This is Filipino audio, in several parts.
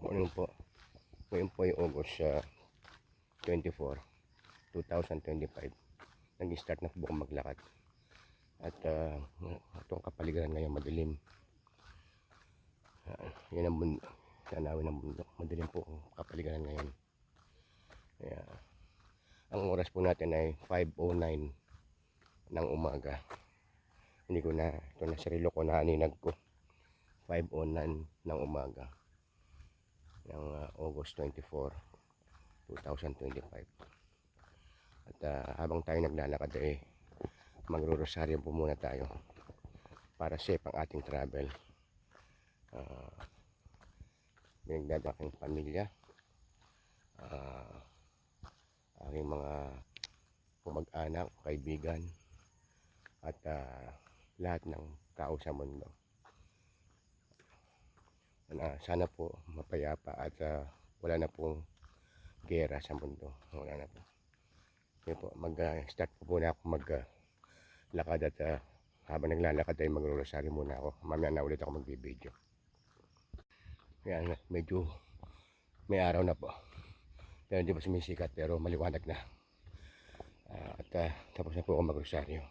Morning po. Ngayon po ay August 24, 2025. Nag-start na po akong maglakad. At itong kapaligiran ngayon madilim. Yan ang bundok. Tanawin ng bundok. Madilim po ang kapaligiran ngayon. Kaya, ang oras po natin ay 5:09 ng umaga. Hindi ko na, ito na sarilo ko na aninag ko. 5:09 ng umaga ng August 24, 2025. At habang tayo naglalakad magro-rosaryo po muna tayo para safe ang ating travel. Binigdad aking pamilya, aking mga pumag-anak, kaibigan, at lahat ng tao sa mundo. Sana po mapayapa at wala na pong gera sa mundo. Wala na po. Kaya po, mag-start po muna ako maglakad at habang naglalakad ay magro-rosaryo muna ako. Mamaya na ulit ako magbibideo. Yan, medyo may araw na po. Pero hindi pa sumisikat, pero maliwanag na. At tapos na po ako mag-rosaryo.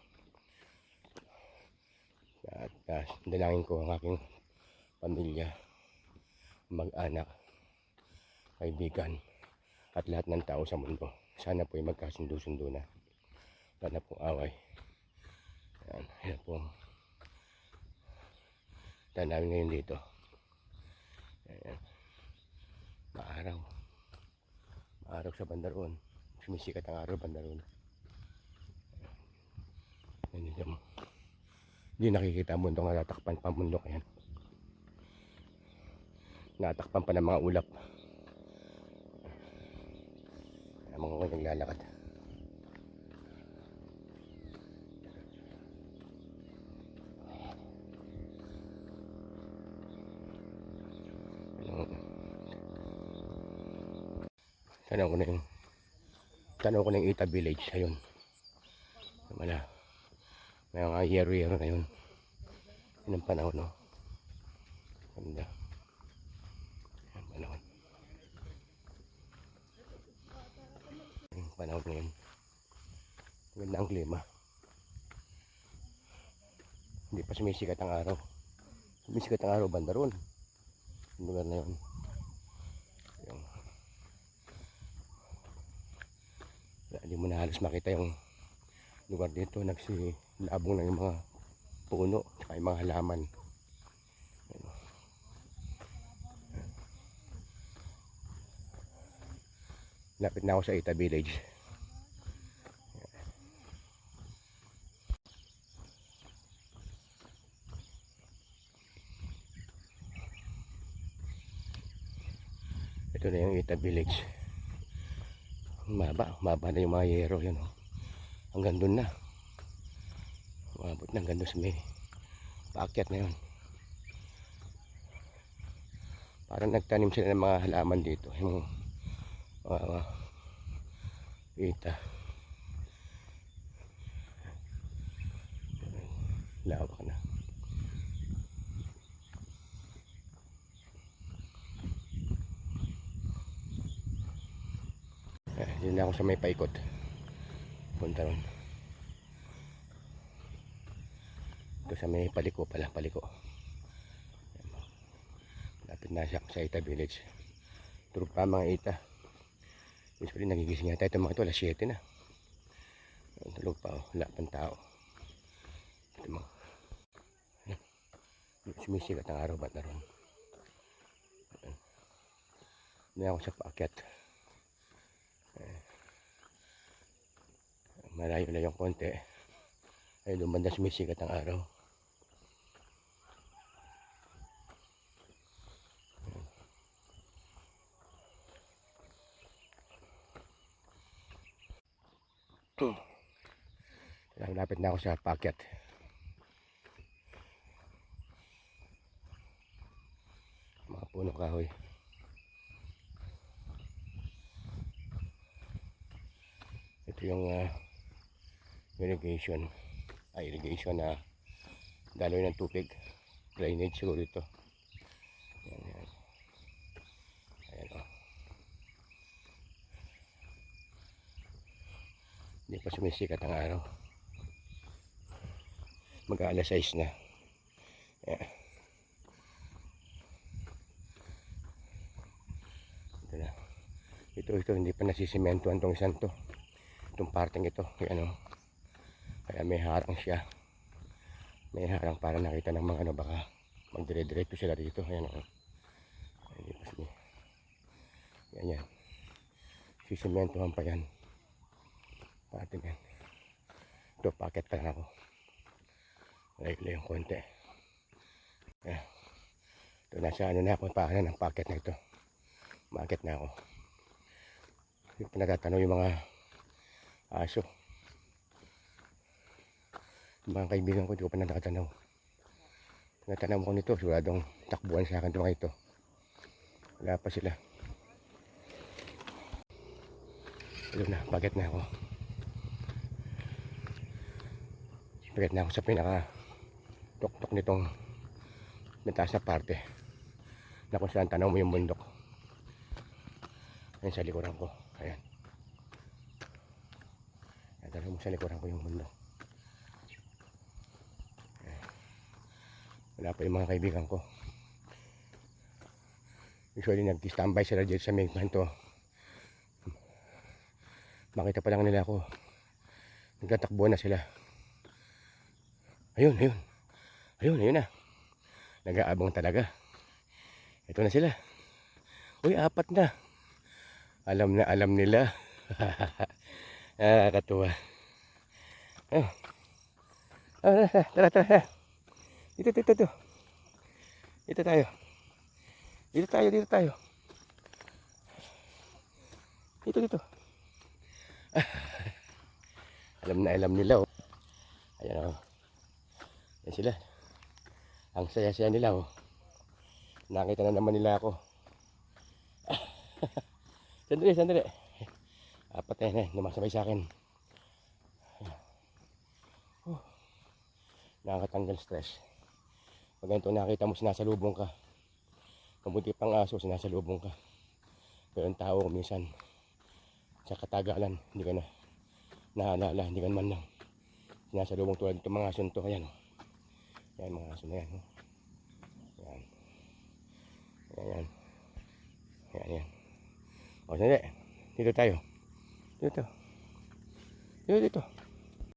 At dalangin ko ang aking pamilya, mag-anak, kaibigan, at lahat ng tao sa mundo. Sana po ay magkasundo-sundo na. Wala na pong away. Yan po ang tanawin ngayon dito. Ayan. Maaraw. Maaraw sa bandaron. Sumisikat ang araw bandaron. Hindi nakikita ang mundo nga natakpan pa mundo. Ayan. Natakpan pa ng mga ulap. Ang mga naglalakad. Tanaw ko na yung Ita Village. Ayun. May mga yero-yero na yun. Yun ang panahon, no? Ganda. Ang panahon. Yung panahon ngayon. Ganda ang klima. Hindi pa sumisikat ang araw. Sumisikat ang araw banda ron. Yung lugar na yun. Yung, hindi mo na halos makita yung lugar dito. Nagsilabong na yung mga puno at yung mga halaman. Lapit na ako sa Ita Village. Ito na yung Ita Village. Maba na yung mga yero yun. Hanggang doon na. Umabot na hanggang doon sa may paakyat na yun. Parang nagtanim sila ng mga halaman dito. Yung Ita. Lawak na. Yun na ako sa may paikot. Punta ron. Ito sa may paliko pala. Paliko. Lapit na siya sa Ita Village. Turog pa mga Ita. Usually nagigising yata ito mga ito. Alas 7 na. Tulog pa. Wala pang tao. Ito mga. Sumisikat ang araw ba't na ron. Hindi ako sa paakyat. Malayo na yung konti. Ay lumanda sumisikat ang araw. Lapit na ako sa paakyat. Mga puno kahoy. Ito yung irrigation na daloy ng tubig, drainage siguro ito. Yan. pa sumisikat ang araw. Mag-aalas 6 na. Ayan. Ito na. Ito, hindi pa nasisimentoan tong isang to. Itong parteng ito. Ayan, oh. Kaya may harang siya. May harang para nakita ng mga ano, baka magdire-diretso sila dito. Ayan, oh. Ayan, yan. Sisimentohan pa yan. Patin yan. Ito, packet pa lang ako. Layo-layo yung konti. Ayan. Ito, nasa ano na ako, paanan ng packet na ito. Market na ako. Yung pinagtatanaw yung mga aso. Yung mga kaibigan ko, di ko pa na nakatanaw. Natanaw ko nito, siguradong takbuhan sa akin ito mga ito. Wala pa sila. Ito na, packet na ako. Packet na ako sa pinaka tok-tok nitong mataas na parte na kung saan tanaw mo yung bundok. Ayan sa likuran ko. Ayan. Ayan, tanaw mo sa likuran ko yung bundok. Ayan. Wala pa yung mga kaibigan ko. Usually nag-standby sila dito sa main kanto. Makita pa lang nila ako. Nagtatakbo na sila. Ayun, ayun. Ayun, ayun na. Nag-aabang talaga. Ito na sila. Uy, 4 na. Alam na alam nila. Nakakatuwa. Oh. Oh, tara, tara. Dito, dito, dito. Dito tayo. Dito tayo, dito tayo. Dito, dito. Alam na alam nila, oh. Ayan, oh. Ayan sila. Ang saya-saya nila, oh. Nakita na naman nila ako. Sandali, sandali. 4 na, lumasabay sa akin. Nakakatanggal stress. Pag ganito nakita mo, sinasalubong ka. Kabuti pang aso, sinasalubong ka. Pero ang tao, minsan, sa katagalan, hindi ka na naalala, hindi ka naman lang sinasalubong tulad itong mga aso nito. Ayan, oh. Ayan, mga aso na yan, oh. Ayan. Ayan, ayan. Ayan. O, sandali. Dito tayo. Dito. Dito, dito.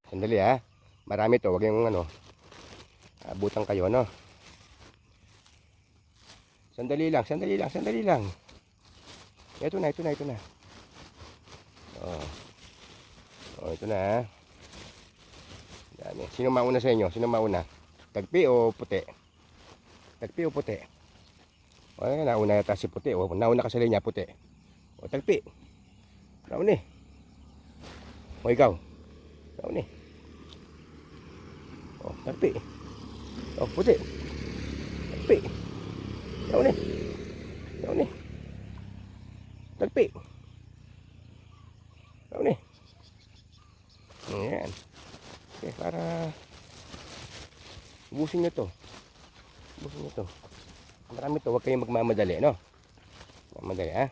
Sandali, ha. Marami to. Huwag yung ano. Abutan kayo, no? Sandali lang, sandali lang, sandali lang. Ito na, ito na, ito na. Oh, ito na, ha. Yan. Sino mauna sa inyo? Sino mauna? Tagpi o puti? Tagpi o puti? O, nauna yata si puti. O, nauna ka sa linya, puti. O, tagpi. Nauna eh. O, ikaw. Nauna eh. O, tagpi. O, puti. Tagpi. Nauna eh. Nauna eh. Tagpi. Nauna eh. Ayan. Okay, para ubusin nyo to. Ubusin nyo to. Marami to. Huwag kayong magmamadali, no? Magmamadali, ha?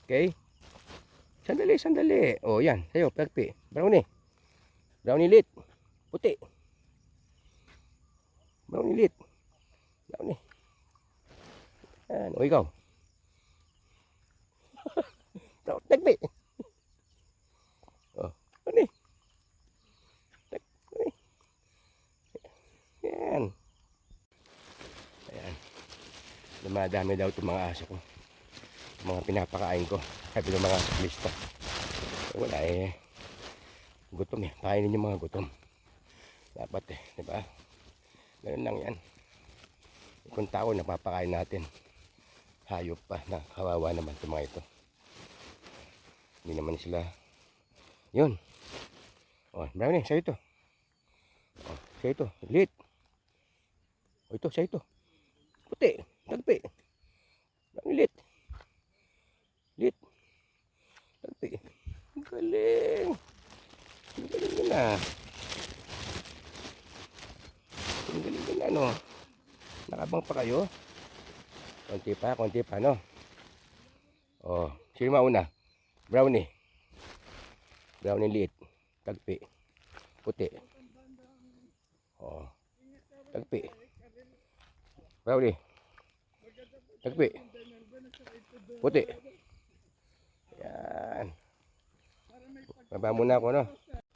Okay? Sandali, sandali. O, yan. Sa'yo, tagpi. Brownie. Brownie lit. Puti. Brownie lit. Brownie. Yan. O, ikaw. Tagpi. O, brownie. Tagpi. Yan. Ayan. Dumadami daw itong mga aso ko. Mga pinapakain ko. Sabi ng mga lista. Wala eh. Gutom eh. Kainin yung mga gutom. Dapat eh. Diba? Ganun lang yan. Kung tao napapakain natin. Hayop pa na kawawa naman itong mga ito. Hindi naman sila. Yun. O, brownie. Sa'yo ito. O, sa'yo ito. Lit. O, ito. Sa'yo ito. Puti. Tagpi. Brownie lit. Lit. Tagpi. Galing. Galing ka na. Galing ka na, no? Nakabang pa kayo? Konti pa, no? O, sino mauna? Brownie. Brownie lit. Tagpi. Puti. Oo. Tagpi. Rowdy. Tagpi. Puti. Yan. Baba muna ako, no?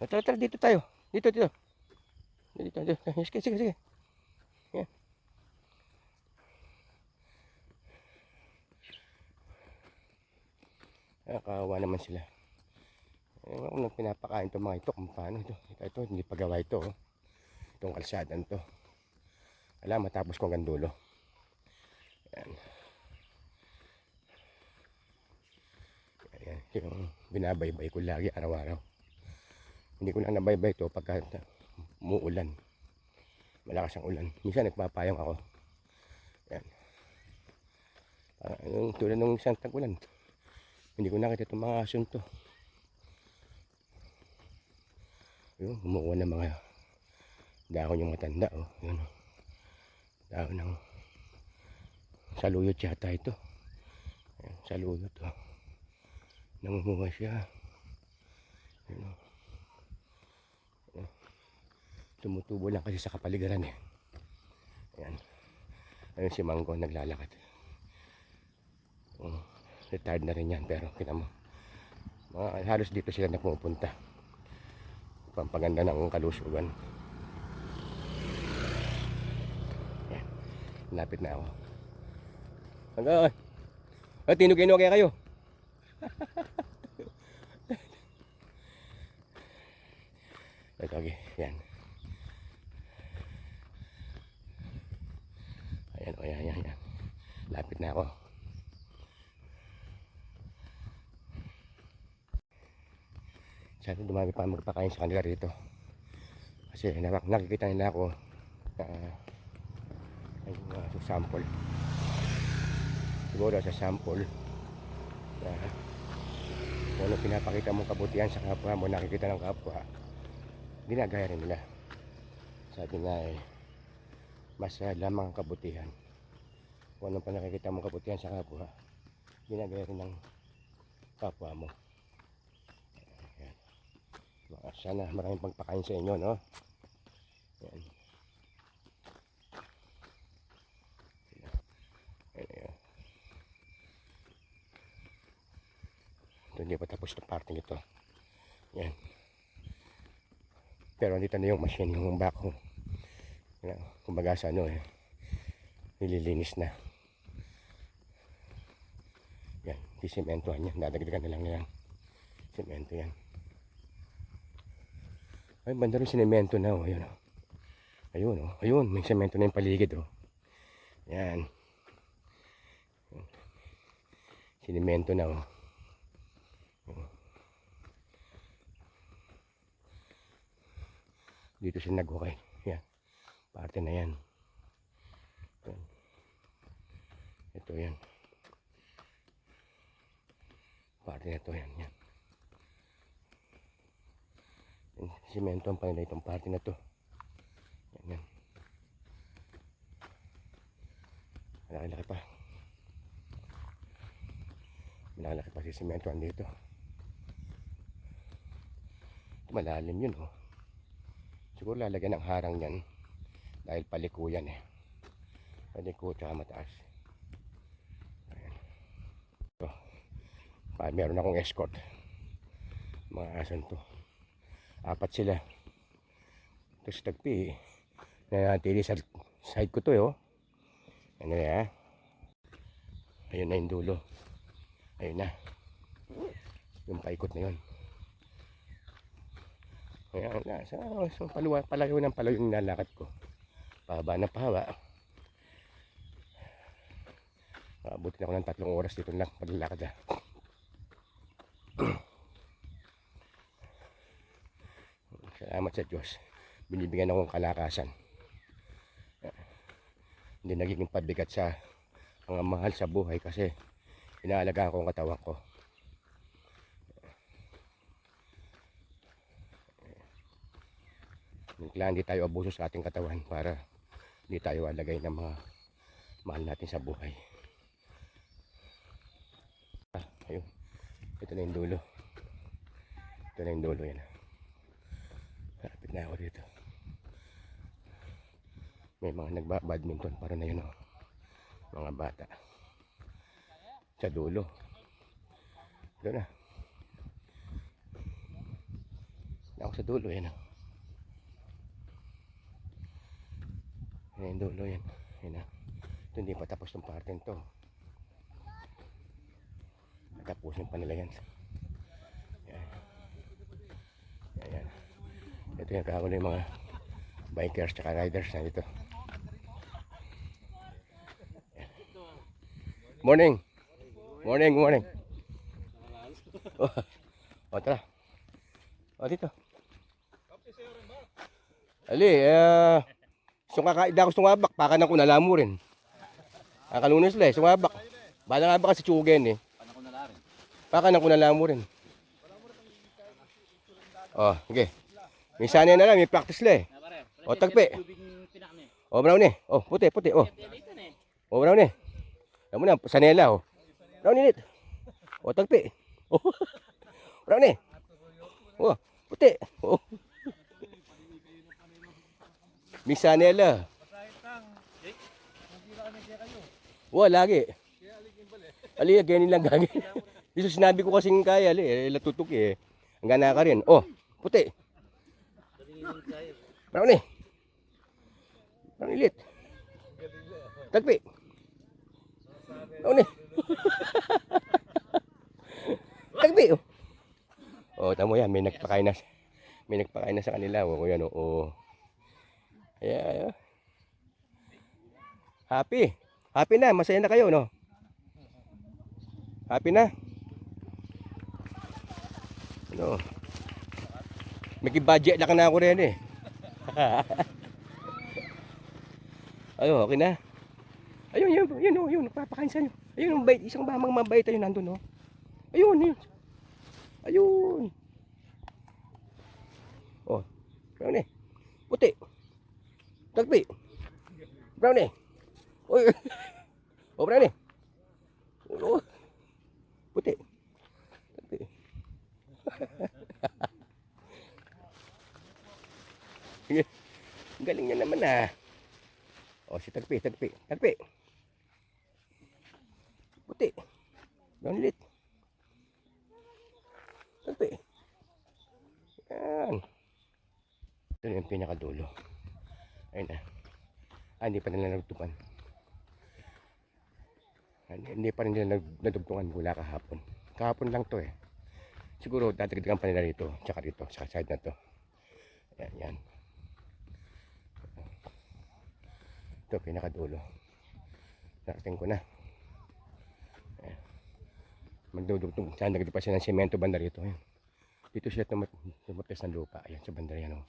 Tara, dito tayo. Dito. Dito. Sige. Yan. Kawawa naman sila. Ako nang pinapakain itong mga ito kung paano ito. Ito, hindi pagawa ito. Oh. Itong kalsadan to. Alam, matapos ko hanggang dulo. Yan. Yan. Yung binabaybay ko lagi araw-araw. Hindi ko lang nabaybay ito pagka umuulan. Malakas ang ulan. Minsan nagpapayong ako. Yan. Yung tulad ng isang tag-ulan. Hindi ko nakita itong mga asun to. Yun, umuuwan ng mga dahon yung matanda. Oh. Yun, oh. Dahon ng saluyot yata ito. Ayan, saluyot. Oh. Nangunguha siya. Yun, oh. Ayan. Tumutubo lang kasi sa kapaligiran eh. Ayan. Ayun si Mango naglalakad. Retired na rin yan pero kinamo. Halos dito sila na pumupunta. Pampaganda ng kalusugan. Ayan. Lapit na ako. Hanggang. Tinugin kaya kayo. Okay, yan. Ayan. Lapit na ako. Sana dumami pa magpakain sa kanila rito. Kasi nakikita nila ako sa sample. Siguro sa sample. Kung ano pinapakita mong kabutihan sa kapwa mo, nakikita ng kapwa, ginagaya rin nila. Sabi nga mas lamang ang kabutihan. Kung ano pa nakikita mong kabutihan sa kapwa, ginagaya rin ng kapwa mo. Sana maraming pagpakain sa inyo, no? Yan. Ayan. Ito, hindi pa tapos na parting ito. Yan. Pero dito na yung machine, yung backhoe. Kumbaga sa nililinis na. Yan, sisimentohan yan. Dadagdagan na lang nilang simento yan. Ay, banda rin sinemento na, oh. Ayun, may semento na yung paligid, oh. Yan. Sinemento na, oh. Dito siya nag-okay. Yan. Parte na yan. Ito yan. Parte na ito, yan. Simento ang panila itong parte na to. Yan. Malaki-laki pa. Malaki-laki pa si simento andito. Malalim yun, oh. Siguro lalagyan ng harang yan dahil paliko yan eh. Paliko tsaka mataas. Ayan. So, meron akong escort. Mga asan to. 4 sila. Tapos tagpi nanatili sa side ko to oh. Ano ya? Ayun na yung dulo. Ayun na. Yung paikot na yun. Ayan na. So palayo ng palayo yung nilalakad ko. Pahaba na pahaba. Abutin ako ng 3 oras dito lang paglalakad ah. Salamat sa Diyos. Binibigyan akong kalakasan. Hindi nagiging pabigat sa mga mahal sa buhay kasi inaalagaan ko ang katawan ko. Kailangan hindi tayo abuso sa ating katawan para hindi tayo alagay ng mga mahal natin sa buhay. Ayun. Ito na yung dulo. Ito na yung dulo yan. na ako dito. May mga nagba-badminton para na yun, oh. Mga bata. Sa dulo. Doon na. Ako sa dulo, yan, oh. Yan yung dulo, yan. Yan na. Ito hindi pa tapos ng parte to. Tapusin pa nila yan. Yan. Yan. Ito yung kakulo yung mga bikers tsaka riders na dito. Morning. Morning. Oh, tara. Oh, dito. Ali, sumabak, pakanan ko nalamo rin. Ang kalunas lang, sumabak. Bala nga ba kasi tsugen eh. Pakanan ko nalamo rin. Oh, okay. Minsan na lang, may practice lang eh. O, tagpi. O, brown eh. O, puti. O. O, brown eh. Alam mo na, sanela o. Brown init. O, tagpi. O, brown eh. O, puti. O. Misanela. O, lagi. Ali, ganyan lang gagawin. Dito sinabi ko kasing kaya, latutok eh. Hanggang na ka rin. O, puti. Brown eh. Brown ilit. Tagpi. Brown eh. Tagpi. O, tamo yan. May nagpakain na sa kanila. O, yan o. Ayan. Happy. Happy na. Masaya na kayo, no? Happy na. Ano? May budget lang na ako rin eh. Ayo, okay na. Ayun, nagpapakain sa inyo. Ayun, isang mamang mabait ayun nandun, no? Ayun. Oh, brown eh. Puti. Tagpi. Brown eh. Oy. Oh, brown eh. Oh. Puti. Tagpi. Galing niya naman ah. Oh, si Tagpi. Puti. Brown ulit. Tagpi. Yan. Ito yung pinakadulo. Ayun na. Hindi pa nila nagtukan. Hindi pa rin nila nagtugtungan mula kahapon. Kahapon lang to eh. Siguro dadagdagan pa nila rito. Tsaka rito. Sa side na to. Yan. Ito pinakadulo. Narating ko na. Magdudugtong. Saan nagdito pa siya ng semento banda rito. Ayan. Dito siya tumutis ng lupa. Ayan sa banda yan. Oh.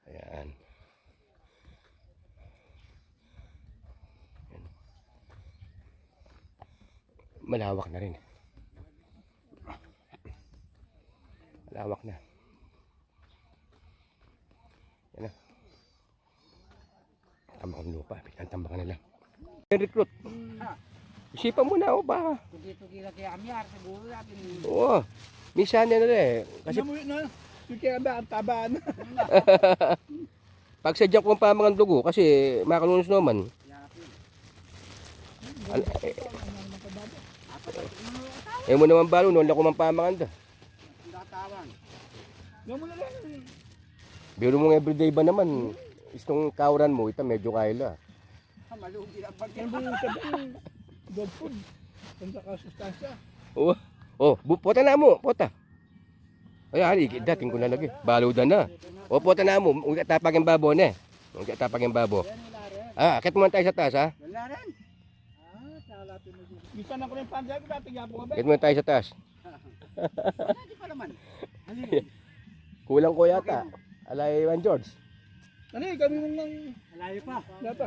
Ayan. Malawak na rin. Malawak na. Yan na. Tambak ng lupa. Pinantambakan nila. Recruit. Isipan mo na o ba? Dito kila kaya amyar siguro natin. Oo. Minsan yan na eh. Kasi kaya ba ang tabaan? pag sadya ko ang pamangan dugo kasi makalunos naman. Eh mo naman balo noon ako man pamangan da. Biro mo everyday ba naman? Istong kauran mo, ito medyo kaila. Malugi lang pag Ano ba yung sabihin? Dog food. Kung saka sustansya. Pota na mo, pota. Ay, dating ko nalagay. Baludan na. Pota na mo, ung tapag yung babo na. Ung tapag yung babo. Akit mo tayo sa taas, ha? wala rin. Bisa na ko rin panday ko dati gapo ka ba? Akit mo tayo sa taas. Hindi pa naman. Kulang ko yata. Alay, Juan George. Ano eh, kami nang Malayo pa. napa.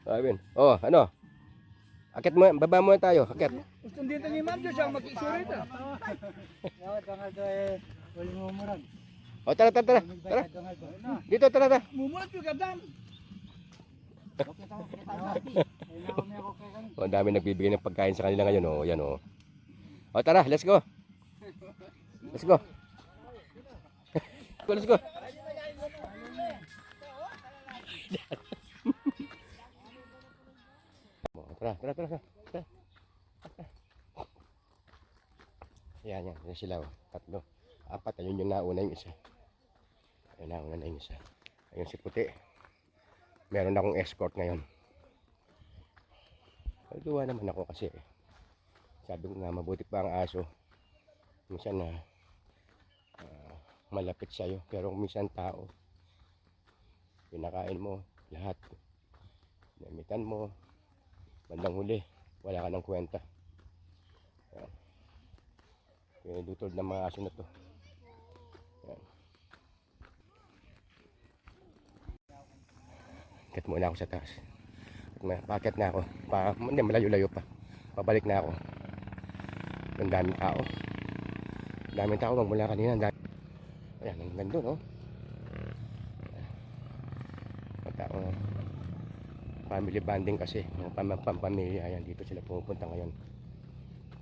Ayun. Ano? Akit mo, baba mo tayo. Akit. Gusto dito ni Ma'am Diyos ang mag-isurit ah. Tangal to eh. Wala mo murag. Tara. Tara. Dito, tara. Mumulat yung kadam. Ang dami nagbibigay ng pagkain sa kanila ngayon, Yan, Tara, let's go. Let's go. Let's go. Tara, tara, tara, tara. Yan, yan. Yan sila. Oh. Tatlo. Apat. Ayun yung nauna yung isa. Ayun, nauna na yung isa. Ayun si puti. Meron akong escort ngayon. Nagduwa naman ako kasi sabi ko nga mabuti pa ang aso. Minsan na malapit sa'yo. Pero minsan tao. Pinakain mo lahat. Namitan mo. Bandang huli. Wala ka ng kwenta. Yan. Yung dutol ng mga aso na to. Yan. Akit muna ako sa taas. Pakit na ako. Hindi, malayo-layo pa. Pabalik na ako. Ang daming tao. Ang daming tao. Magmula kanina. Ayan, ang ganda, no? Ang tao. Family bonding kasi. Yung pampamilya. Ayan, dito sila pupunta ngayon.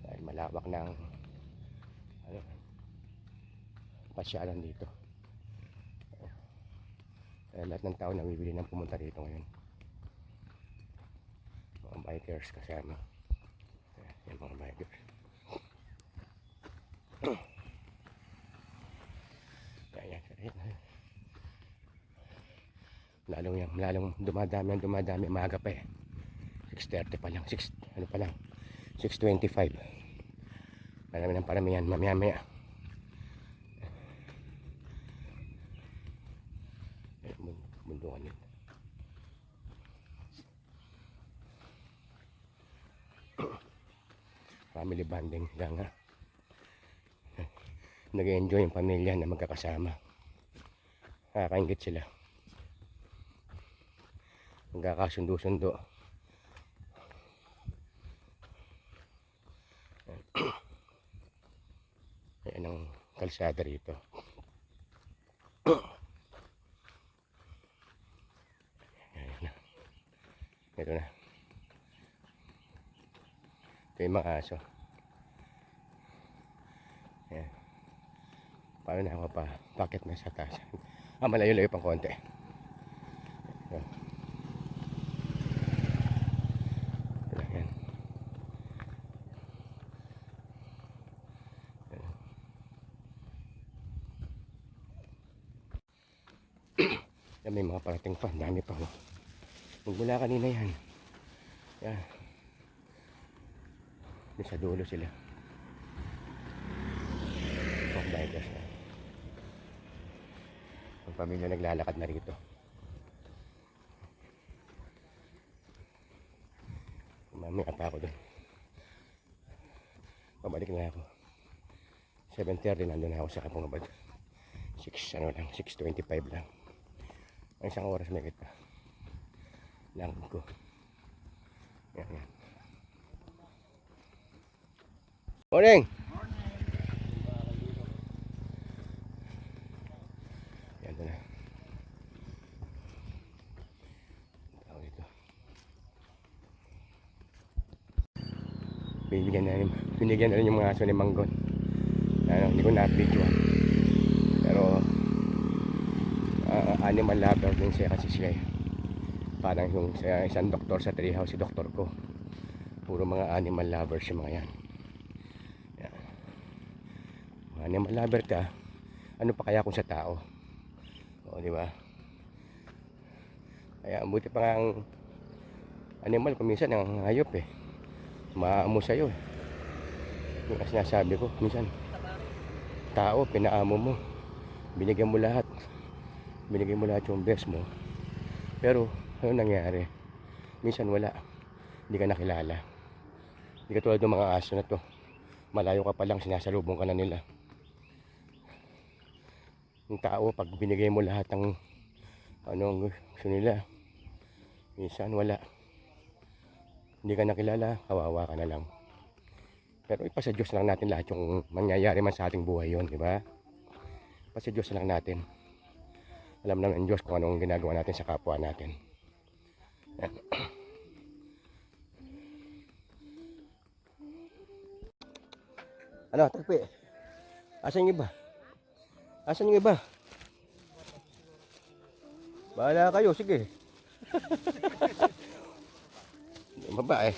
Dahil malawak na ang pasyalan dito. Lahat ng tao nabibili ng pumunta dito ngayon. Mga bikers kasama. Yan mga bikers. Yan. Lalong dumadami maaga pa eh. 6:30 pa lang. 6:25. Marami ng paramihan mamaya. Bundukan yun. Family bonding lang ha. Nag-enjoy yung pamilya na magkakasama. Nakakaingit sila. Magkakasundo-sundo. Ayan ang kalsada rito. Ito na. Ito yung mga aso. Ayan. Paano na ako pa? Bakit na sa taas? Malayo-layo pang konti. Ayan. Ayan. Yan, may mga parating pa. Dami pa. Magmula kanina yan. Yan. Yung sa dulo sila. Ang bikers na. Ang pamilya naglalakad na rito. Mamaya pa ako doon. Pabalik na ako. 7:30 nandun na ako sa Kapungabad. 6:25 lang. Ang isang oras may kita. Lang ko. Yan. Morning! Yan na. Tao dito. Binigyan na rin yung mga aso ni Manggon. Hindi ko na-video. Pero animal lover din siya kasi siya. Parang yung isang doktor sa treehouse, si doktor ko. Puro mga animal lovers yung mga yan. Animal lover ka, ano pa kaya kung sa tao? O, di ba? Kaya buti pa nga ang animal, kuminsan ang hayop eh. Maamo sa'yo eh. Yung sinasabi ko, minsan tao, pinaamo mo. Binigyan mo lahat yung best mo. Pero ano nangyari? Minsan wala. Hindi ka nakilala. Hindi ka tulad ng mga aso na to. Malayo ka pa lang, sinasalubong ka na nila. Yung tao, pag binigay mo lahat ng ang gusto nila, minsan wala. Hindi ka nakilala, kawawa ka na lang. Pero ipasa Diyos lang natin lahat yung mangyayari man sa ating buhay yon, di ba? Ipasa Diyos lang natin. Alam naman ng Diyos kung anong ginagawa natin sa kapwa natin. Ano, tagpi? Asan yung iba? Asan yung iba? Bahala kayo, sige. Baba eh.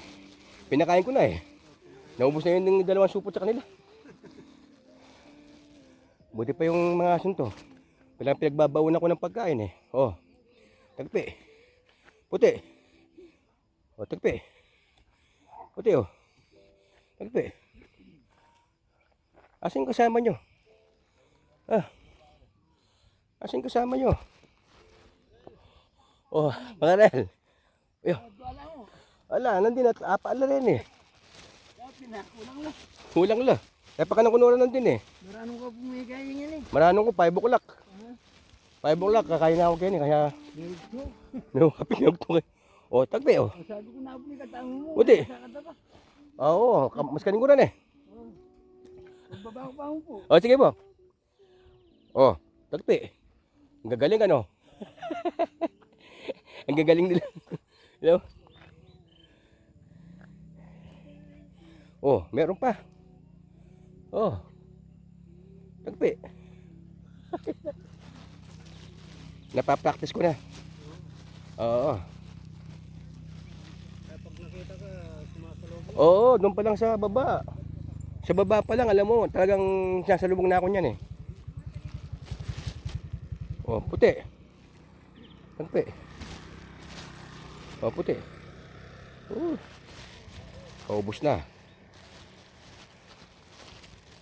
Pinakain ko na eh. Naubos na yun yung 2 supot sa kanila. Buti pa yung mga asun to. Pinagbabaon ako ng pagkain eh. Oh. Tagpi. Puti. Oh, tagpi. Puti oh. Tagpi. Asan yung kasama nyo? Ah. Asan yung kasama nyo? Oh, mga Nel. Yo. Wala, nandun at apaala rin eh. Kulang la. Kaya pa ka nang kunuran nandun eh. Maranong ka pumigay yan eh. Maranong ko, 5 o'clock. 5 o'clock, kakain na ako kayo kaya... No, kapinag to kayo. O, tagpi o. Sabi ko na po ni katango mo. Buti. Sa kataba. Oo, mas kanin ko rin eh. Pagbaba ko pa ako po. O, sige po. O, tagpi. Ang gagaling ano. Ang gagaling nila. Hello? Oh, meron pa. Oh. Tagpi. Napapractice ko na. Oo. Pag nakita ka, sumasalubong. Oo, doon pa lang sa baba. Sa baba pa lang, alam mo, talagang sasalubong na ako niyan eh. Oh, puti. Tagpi. Oh, puti. Paubos na.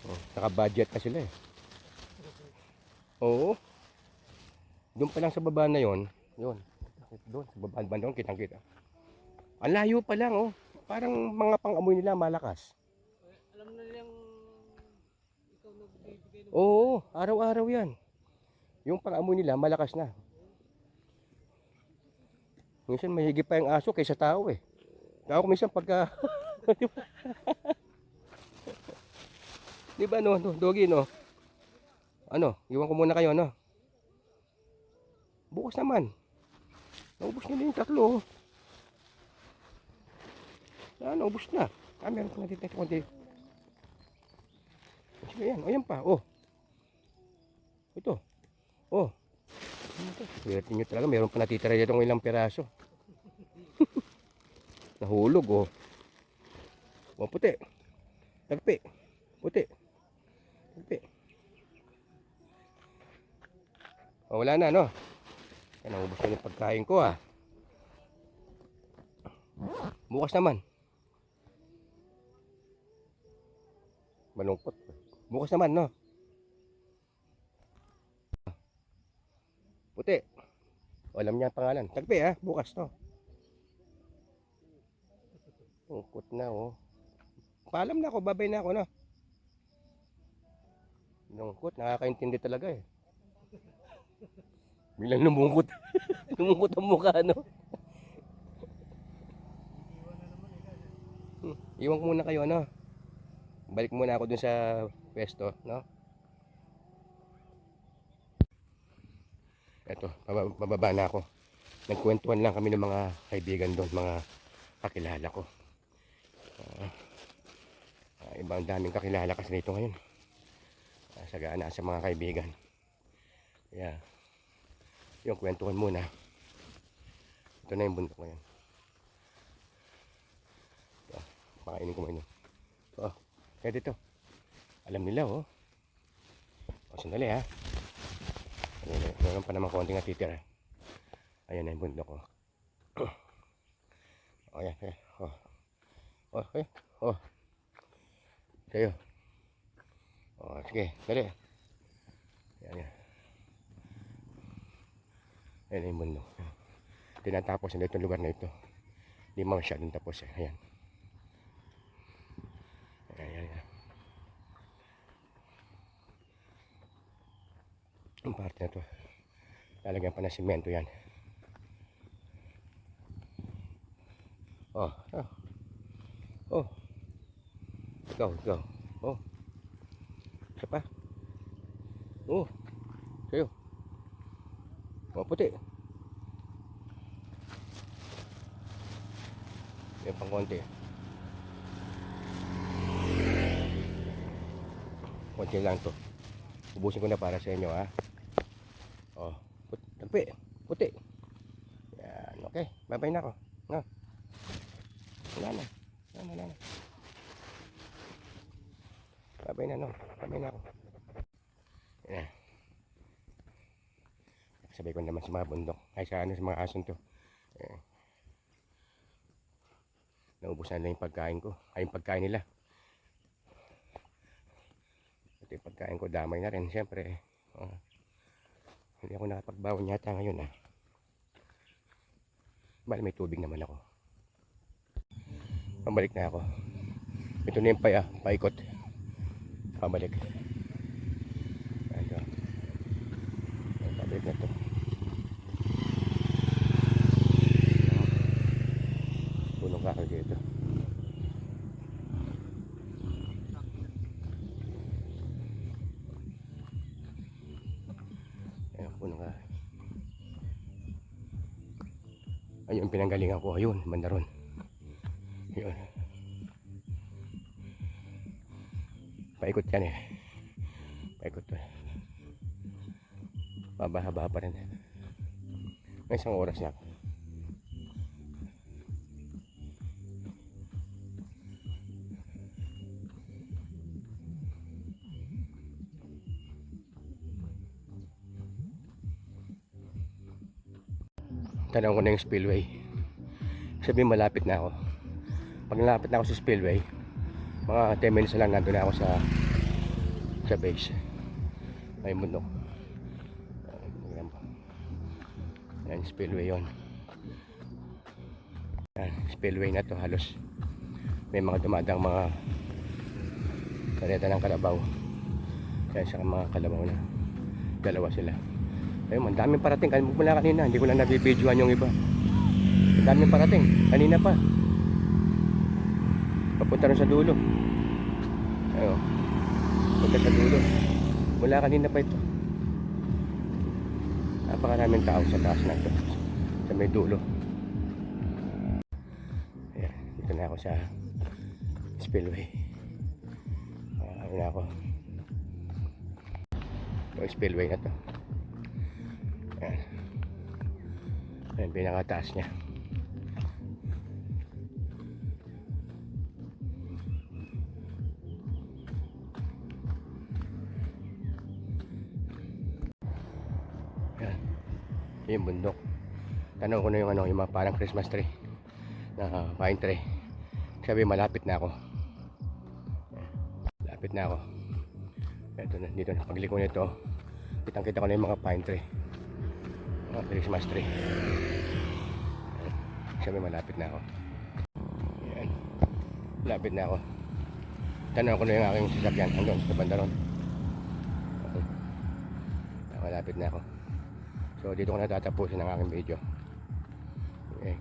Oh, naka-budget na sila eh. Oo. Doon pa lang sa baba na yon, yun. Doon sa baba bandang kitang-kita. Ang layo pa lang oh. Parang mga pang-amoy nila malakas. Alam na nilang ikaw nagbibigay ng... Oo, araw-araw yan. Yung pang-amoy nila malakas na. Minsan may higit pa yung aso kaysa tao eh. Tao ko minsan pagka... Di ba no, Dogi no? Ano, iwan ko muna kayo no? Bukas naman. Naubos nila yung 3 oh. Naubos na. Meron pa na dito konti. Sige yan, o yan pa, oh. Ito. Oh. Swerte nyo talaga, meron pa natitira dito ng ilang piraso. Nahulog oh. Oh, puti. Tagpi. Puti. Tagpi. Oh, wala na no. Yan, naubos na yung pagkain ko ah. Bukas naman. Malungkot. Bukas naman no. Puti. O, alam niya ang pangalan. Tagpi ha, bukas to. Lungkot na oh. Paalam na ako, babay na ako no. Lungkot, nakakaintindi talaga eh. Bilang lumungkot. Lumungkot ang mukha no. Iwan ko muna kayo no. Balik muna ako dun sa pwesto no. Eto, bababa na ako. Nagkwentuhan lang kami ng mga kaibigan doon, mga kakilala ko. Ibang daming kakilala kasi dito ngayon. Sagana sa mga kaibigan. Yeah. Yung kwentuhan muna. Ito na yung bundok ngayon. Pakainin ko mainom. Oh, kaya dito. Alam nila oh. O, sandali ha. Meron pa naman konting natitira. Ayan na yung bundok oh. Oh, yan. Oh. Oh, okay. Oh. Kayo. Oh, sige. Dali. Yan. Ayan na yung bundok. Tinatapos na itong lugar na ito. Hindi masyadong tapos eh. Ayan. Ayan. Ang parte na to. Lalagyan pa ng simento yan. Oh. Oh. Ikaw. Oh. Isa pa. Oh. Kayo. Oh, puti. Yan pang konti. Konti lang to. Ubusin ko na para sa inyo, ha. Oh, puti. Puti. Yan, okay. Babay na ako. No. Wala na. Wala na. Babay na, no. Babay na ako. Yan. Sabay ko naman sa mga bundok. Ay, sa mga ason to. Naubos na lang yung pagkain ko. Ay, yung pagkain nila. Ito yung pagkain ko, damay na rin. Siyempre, hindi ako nakapagbawon yata ngayon, Bali, may tubig naman ako. Pabalik na ako. Ito na yung paikot. Pabalik. Ito. Pabalik na to. Punong kakal dito. Ayan, punong kakal. Ayun, pinanggalingan ko. Ayun, mandaron. Ayun. Paikot yan Paikot to. Babahaba pa rin. May isang oras na. Tanong ko na yung spillway. Sabi malapit na ako. Pag nalapit na ako sa spillway, mga 10 minutes lang nandun na ako sa base. May bundok. Yan, spillway yun. Yan, spillway na to halos. May mga dumadang mga kareta ng kalabaw. Kaya sa mga kalabaw na dalawa sila. Ayun, ang daming parating. Mula kanina, hindi ko na nabibidyoan yung iba. Ang daming parating. Kanina pa. Papunta rin sa dulo. Ayun. Punta sa dulo. Mula kanina pa ito. Napakaraming tao sa taas na ito. Sa may dulo. Ayan. Dito na ako sa spillway. Ayun na ako. Ito spillway na to. Ayan. Ayan, pinakataas niya. Ayan. Yung bundok. Tanong ko na yung yung mga parang Christmas tree na pine tree. Sabi malapit na ako. Malapit na ako. Ito na, dito na pagliko nito. Kitang-kita ko na yung mga pine tree. Mga Christmas tree. Sabi malapit na ako. Ayan. Malapit na ako. Tanong ko na yung aking sasakyan hanggang sa banda ron. Malapit na ako. So dito ko na tatapusin ang aking video. Okay.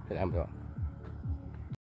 Salamat po.